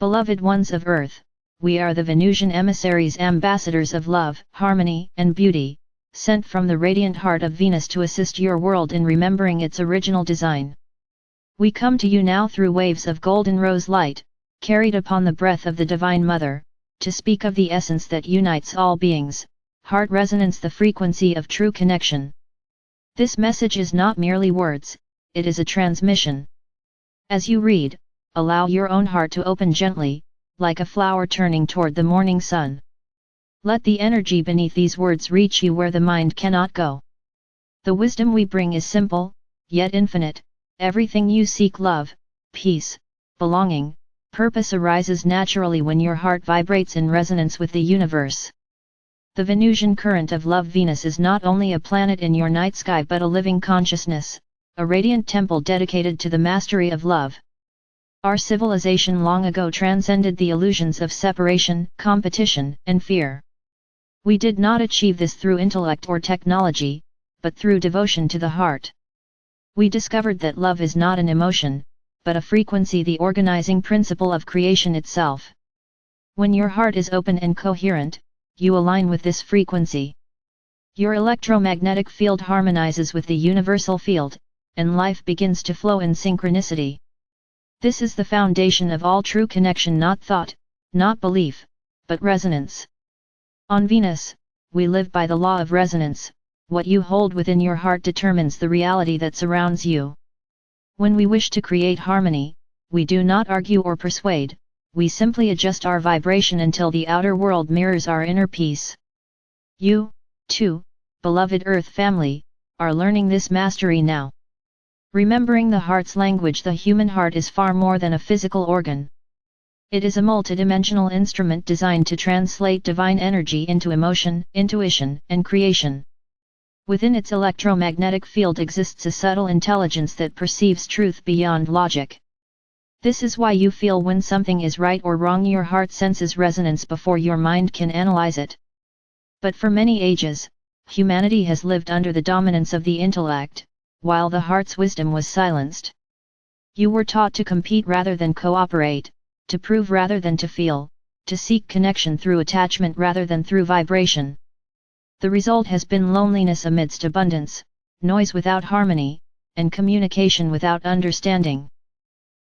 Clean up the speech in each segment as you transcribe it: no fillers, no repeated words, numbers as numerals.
Beloved ones of Earth, we are the Venusian emissaries, ambassadors of love, harmony, and beauty, sent from the radiant heart of Venus to assist your world in remembering its original design. We come to you now through waves of golden rose light, carried upon the breath of the Divine Mother, to speak of the essence that unites all beings, heart resonance, the frequency of true connection. This message is not merely words, it is a transmission. As you read, allow your own heart to open gently, like a flower turning toward the morning sun. Let the energy beneath these words reach you where the mind cannot go. The wisdom we bring is simple, yet infinite. Everything you seek, love, peace, belonging, purpose, arises naturally when your heart vibrates in resonance with the universe. The Venusian current of love. Venus is not only a planet in your night sky but a living consciousness, a radiant temple dedicated to the mastery of love. Our civilization long ago transcended the illusions of separation, competition, and fear. We did not achieve this through intellect or technology, but through devotion to the heart. We discovered that love is not an emotion, but a frequency, the organizing principle of creation itself. When your heart is open and coherent, you align with this frequency. Your electromagnetic field harmonizes with the universal field, and life begins to flow in synchronicity. This is the foundation of all true connection, not thought, not belief, but resonance. On Venus, we live by the law of resonance. What you hold within your heart determines the reality that surrounds you. When we wish to create harmony, we do not argue or persuade, we simply adjust our vibration until the outer world mirrors our inner peace. You, too, beloved Earth family, are learning this mastery now. Remembering the heart's language. The human heart is far more than a physical organ. It is a multidimensional instrument designed to translate divine energy into emotion, intuition, and creation. Within its electromagnetic field exists a subtle intelligence that perceives truth beyond logic. This is why you feel when something is right or wrong. Your heart senses resonance before your mind can analyze it. But for many ages, humanity has lived under the dominance of the intellect, while the heart's wisdom was silenced. You were taught to compete rather than cooperate, to prove rather than to feel, to seek connection through attachment rather than through vibration. The result has been loneliness amidst abundance, noise without harmony, and communication without understanding.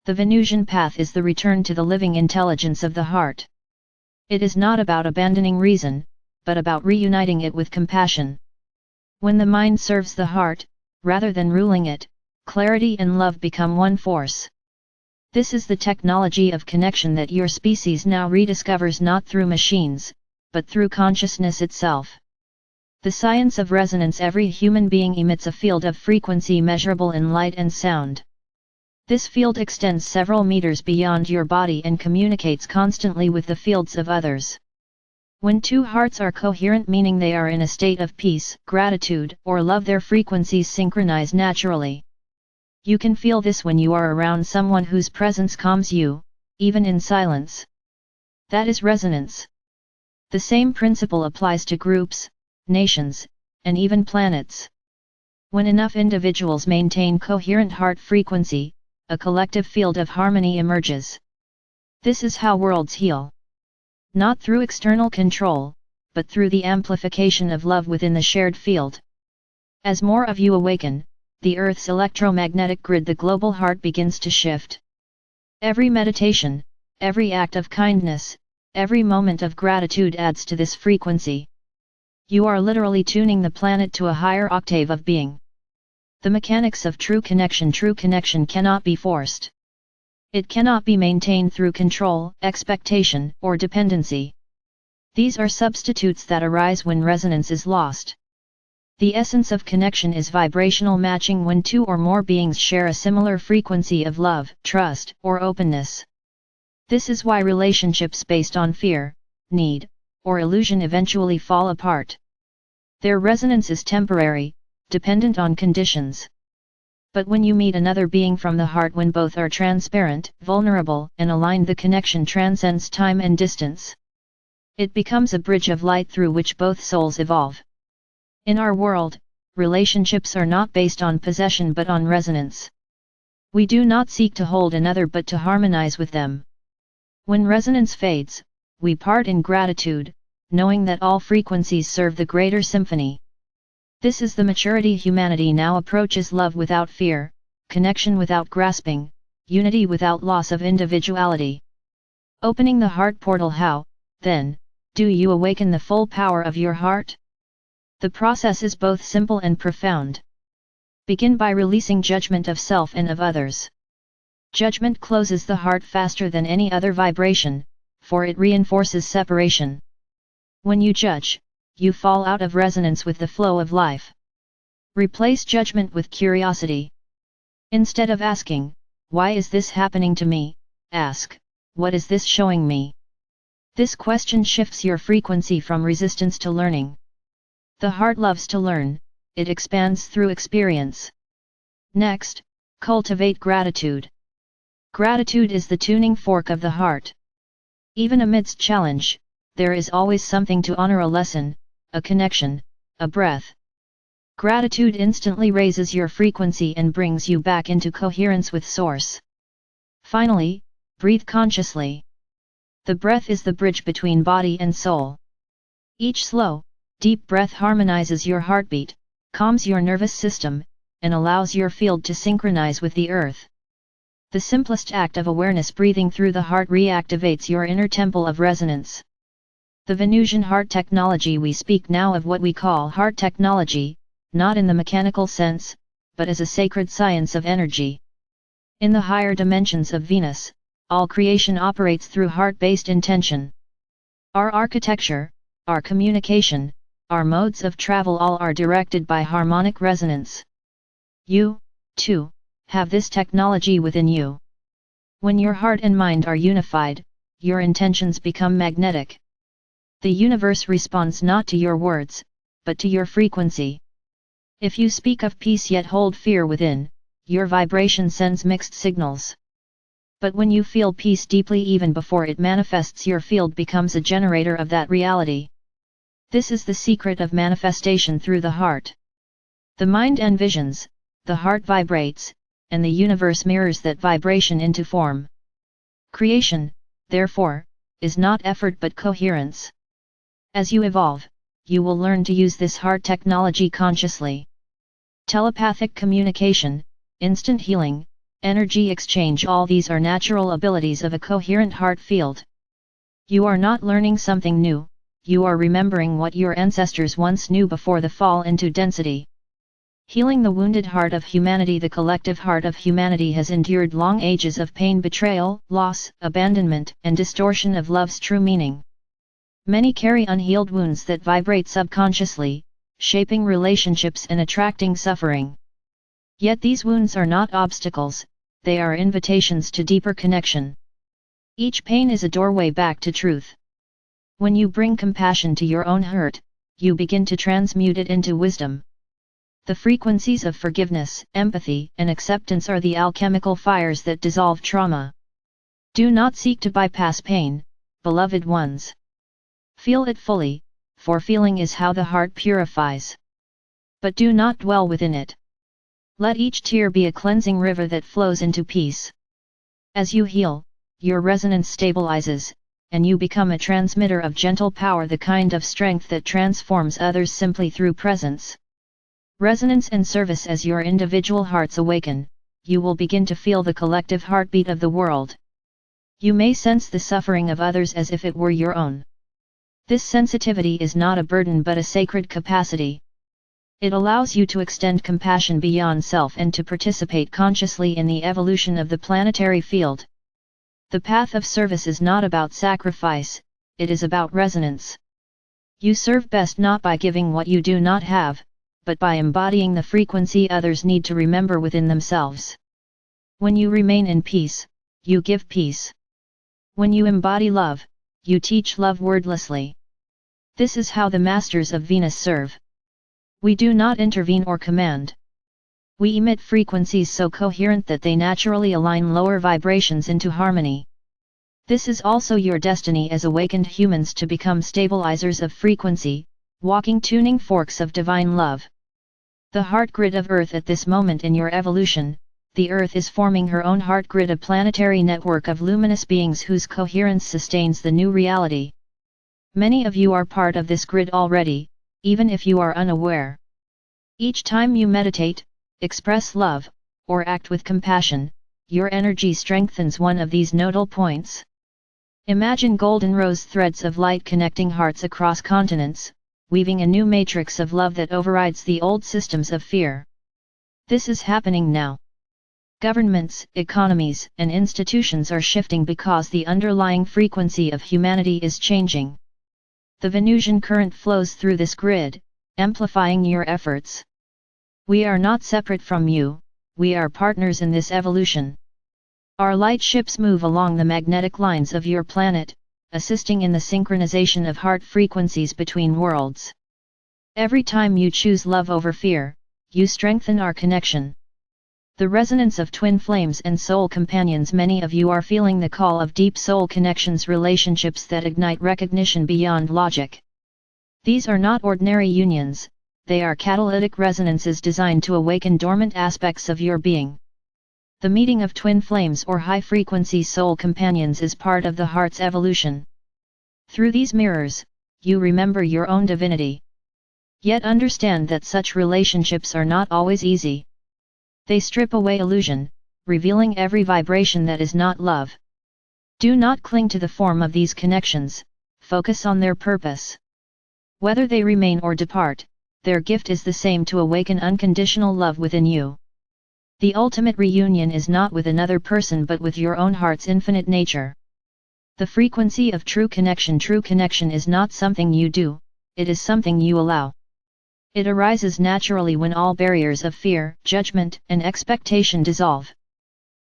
The Venusian path is the return to the living intelligence of the heart. It is not about abandoning reason, but about reuniting it with compassion. When the mind serves the heart, rather than ruling it, clarity and love become one force. This is the technology of connection that your species now rediscovers, not through machines, but through consciousness itself. The science of resonance. Every human being emits a field of frequency measurable in light and sound. This field extends several meters beyond your body and communicates constantly with the fields of others. When two hearts are coherent, meaning they are in a state of peace, gratitude, or love, their frequencies synchronize naturally. You can feel this when you are around someone whose presence calms you, even in silence. That is resonance. The same principle applies to groups, nations, and even planets. When enough individuals maintain coherent heart frequency, a collective field of harmony emerges. This is how worlds heal. Not through external control, but through the amplification of love within the shared field. As more of you awaken, the Earth's electromagnetic grid, the global heart, begins to shift. Every meditation, every act of kindness, every moment of gratitude adds to this frequency. You are literally tuning the planet to a higher octave of being. The mechanics of true connection cannot be forced. It cannot be maintained through control, expectation, or dependency. These are substitutes that arise when resonance is lost. The essence of connection is vibrational matching, when two or more beings share a similar frequency of love, trust, or openness. This is why relationships based on fear, need, or illusion eventually fall apart. Their resonance is temporary, dependent on conditions. But when you meet another being from the heart, when both are transparent, vulnerable, and aligned, the connection transcends time and distance. It becomes a bridge of light through which both souls evolve. In our world, relationships are not based on possession but on resonance. We do not seek to hold another but to harmonize with them. When resonance fades, we part in gratitude, knowing that all frequencies serve the greater symphony. This is the maturity humanity now approaches: love without fear, connection without grasping, unity without loss of individuality. Opening the heart portal. How, then, do you awaken the full power of your heart? The process is both simple and profound. Begin by releasing judgment of self and of others. Judgment closes the heart faster than any other vibration, for it reinforces separation. When you judge, you fall out of resonance with the flow of life. Replace judgment with curiosity. Instead of asking, "Why is this happening to me?" ask, "What is this showing me?" This question shifts your frequency from resistance to learning. The heart loves to learn, it expands through experience. Next, cultivate gratitude. Gratitude is the tuning fork of the heart. Even amidst challenge, there is always something to honor: a lesson, a connection, a breath. Gratitude instantly raises your frequency and brings you back into coherence with Source. Finally, breathe consciously. The breath is the bridge between body and soul. Each slow, deep breath harmonizes your heartbeat, calms your nervous system, and allows your field to synchronize with the earth. The simplest act of awareness, breathing through the heart, reactivates your inner temple of resonance. The Venusian heart technology. We speak now of what we call heart technology, not in the mechanical sense, but as a sacred science of energy. In the higher dimensions of Venus, all creation operates through heart-based intention. Our architecture, our communication, our modes of travel, all are directed by harmonic resonance. You, too, have this technology within you. When your heart and mind are unified, your intentions become magnetic. The universe responds not to your words, but to your frequency. If you speak of peace yet hold fear within, your vibration sends mixed signals. But when you feel peace deeply, even before it manifests, your field becomes a generator of that reality. This is the secret of manifestation through the heart. The mind envisions, the heart vibrates, and the universe mirrors that vibration into form. Creation, therefore, is not effort but coherence. As you evolve, you will learn to use this heart technology consciously. Telepathic communication, instant healing, energy exchange, all these are natural abilities of a coherent heart field. You are not learning something new, you are remembering what your ancestors once knew before the fall into density. Healing the wounded heart of humanity. The collective heart of humanity has endured long ages of pain, betrayal, loss, abandonment, and distortion of love's true meaning. Many carry unhealed wounds that vibrate subconsciously, shaping relationships and attracting suffering. Yet these wounds are not obstacles, they are invitations to deeper connection. Each pain is a doorway back to truth. When you bring compassion to your own hurt, you begin to transmute it into wisdom. The frequencies of forgiveness, empathy, and acceptance are the alchemical fires that dissolve trauma. Do not seek to bypass pain, beloved ones. Feel it fully, for feeling is how the heart purifies. But do not dwell within it. Let each tear be a cleansing river that flows into peace. As you heal, your resonance stabilizes, and you become a transmitter of gentle power, the kind of strength that transforms others simply through presence. Resonance and service. As your individual hearts awaken, you will begin to feel the collective heartbeat of the world. You may sense the suffering of others as if it were your own. This sensitivity is not a burden but a sacred capacity. It allows you to extend compassion beyond self and to participate consciously in the evolution of the planetary field. The path of service is not about sacrifice, it is about resonance. You serve best not by giving what you do not have, but by embodying the frequency others need to remember within themselves. When you remain in peace, you give peace. When you embody love, you teach love wordlessly. This is how the masters of Venus serve. We do not intervene or command. We emit frequencies so coherent that they naturally align lower vibrations into harmony. This is also your destiny as awakened humans, to become stabilizers of frequency, walking tuning forks of divine love. The heart grid of Earth at this moment in your evolution, the Earth is forming her own heart grid, a planetary network of luminous beings whose coherence sustains the new reality. Many of you are part of this grid already, even if you are unaware. Each time you meditate, express love, or act with compassion, your energy strengthens one of these nodal points. Imagine golden rose threads of light connecting hearts across continents, weaving a new matrix of love that overrides the old systems of fear. This is happening now. Governments, economies, and institutions are shifting because the underlying frequency of humanity is changing. The Venusian current flows through this grid, amplifying your efforts. We are not separate from you, we are partners in this evolution. Our light ships move along the magnetic lines of your planet, assisting in the synchronization of heart frequencies between worlds. Every time you choose love over fear, you strengthen our connection. The resonance of twin flames and soul companions. Many of you are feeling the call of deep soul connections, relationships that ignite recognition beyond logic. These are not ordinary unions, they are catalytic resonances designed to awaken dormant aspects of your being. The meeting of twin flames or high-frequency soul companions is part of the heart's evolution. Through these mirrors, you remember your own divinity. Yet understand that such relationships are not always easy. They strip away illusion, revealing every vibration that is not love. Do not cling to the form of these connections, focus on their purpose. Whether they remain or depart, their gift is the same: to awaken unconditional love within you. The ultimate reunion is not with another person but with your own heart's infinite nature. The frequency of true connection is not something you do, it is something you allow. It arises naturally when all barriers of fear, judgment, and expectation dissolve.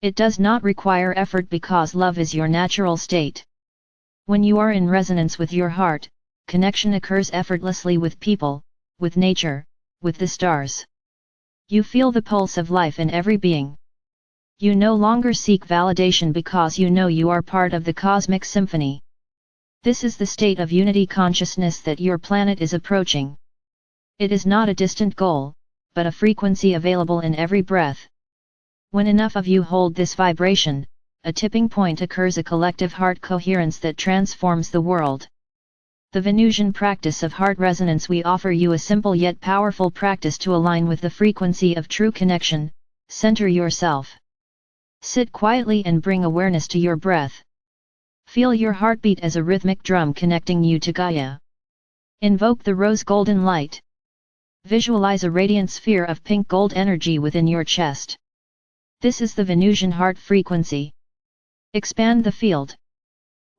It does not require effort because love is your natural state. When you are in resonance with your heart, connection occurs effortlessly with people, with nature, with the stars. You feel the pulse of life in every being. You no longer seek validation because you know you are part of the cosmic symphony. This is the state of unity consciousness that your planet is approaching. It is not a distant goal, but a frequency available in every breath. When enough of you hold this vibration, a tipping point occurs, a collective heart coherence that transforms the world. The Venusian practice of heart resonance. We offer you a simple yet powerful practice to align with the frequency of true connection. Center yourself. Sit quietly and bring awareness to your breath. Feel your heartbeat as a rhythmic drum connecting you to Gaia. Invoke the rose golden light. Visualize a radiant sphere of pink gold energy within your chest. This is the Venusian heart frequency. Expand the field.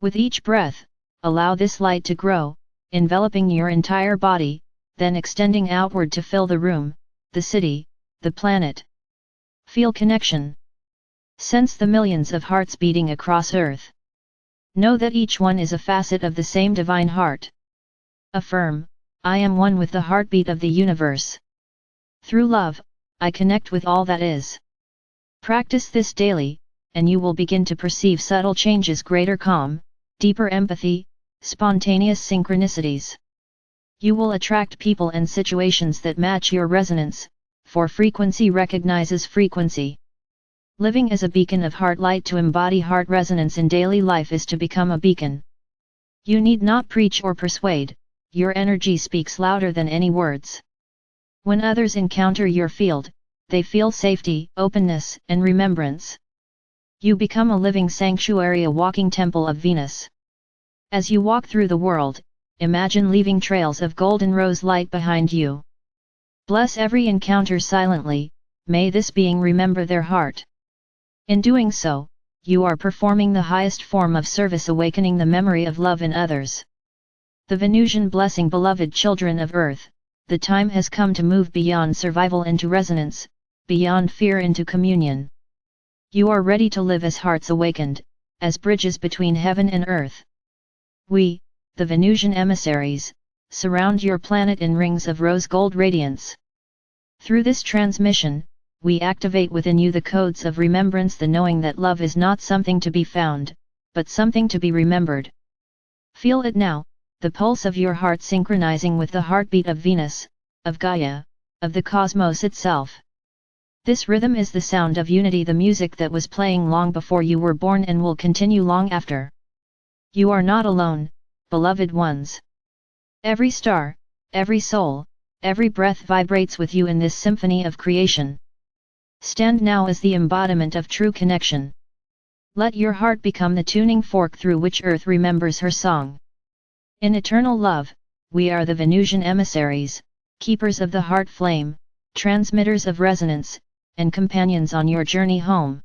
With each breath, allow this light to grow, enveloping your entire body, then extending outward to fill the room, the city, the planet. Feel connection. Sense the millions of hearts beating across Earth. Know that each one is a facet of the same divine heart. Affirm, I am one with the heartbeat of the universe. Through love, I connect with all that is. Practice this daily, and you will begin to perceive subtle changes: greater calm, deeper empathy, spontaneous synchronicities. You will attract people and situations that match your resonance, for frequency recognizes frequency. Living as a beacon of heart light. To embody heart resonance in daily life is to become a beacon. You need not preach or persuade, your energy speaks louder than any words. When others encounter your field, they feel safety, openness, and remembrance. You become a living sanctuary, a walking temple of Venus. As you walk through the world, imagine leaving trails of golden rose light behind you. Bless every encounter silently, may this being remember their heart. In doing so, you are performing the highest form of service, awakening the memory of love in others. The Venusian blessing. Beloved children of Earth, the time has come to move beyond survival into resonance, beyond fear into communion. You are ready to live as hearts awakened, as bridges between heaven and earth. We, the Venusian emissaries, surround your planet in rings of rose gold radiance. Through this transmission, we activate within you the codes of remembrance, the knowing that love is not something to be found, but something to be remembered. Feel it now, the pulse of your heart synchronizing with the heartbeat of Venus, of Gaia, of the cosmos itself. This rhythm is the sound of unity, the music that was playing long before you were born and will continue long after. You are not alone, beloved ones. Every star, every soul, every breath vibrates with you in this symphony of creation. Stand now as the embodiment of true connection. Let your heart become the tuning fork through which Earth remembers her song. In eternal love, we are the Venusian emissaries, keepers of the heart flame, transmitters of resonance, and companions on your journey home.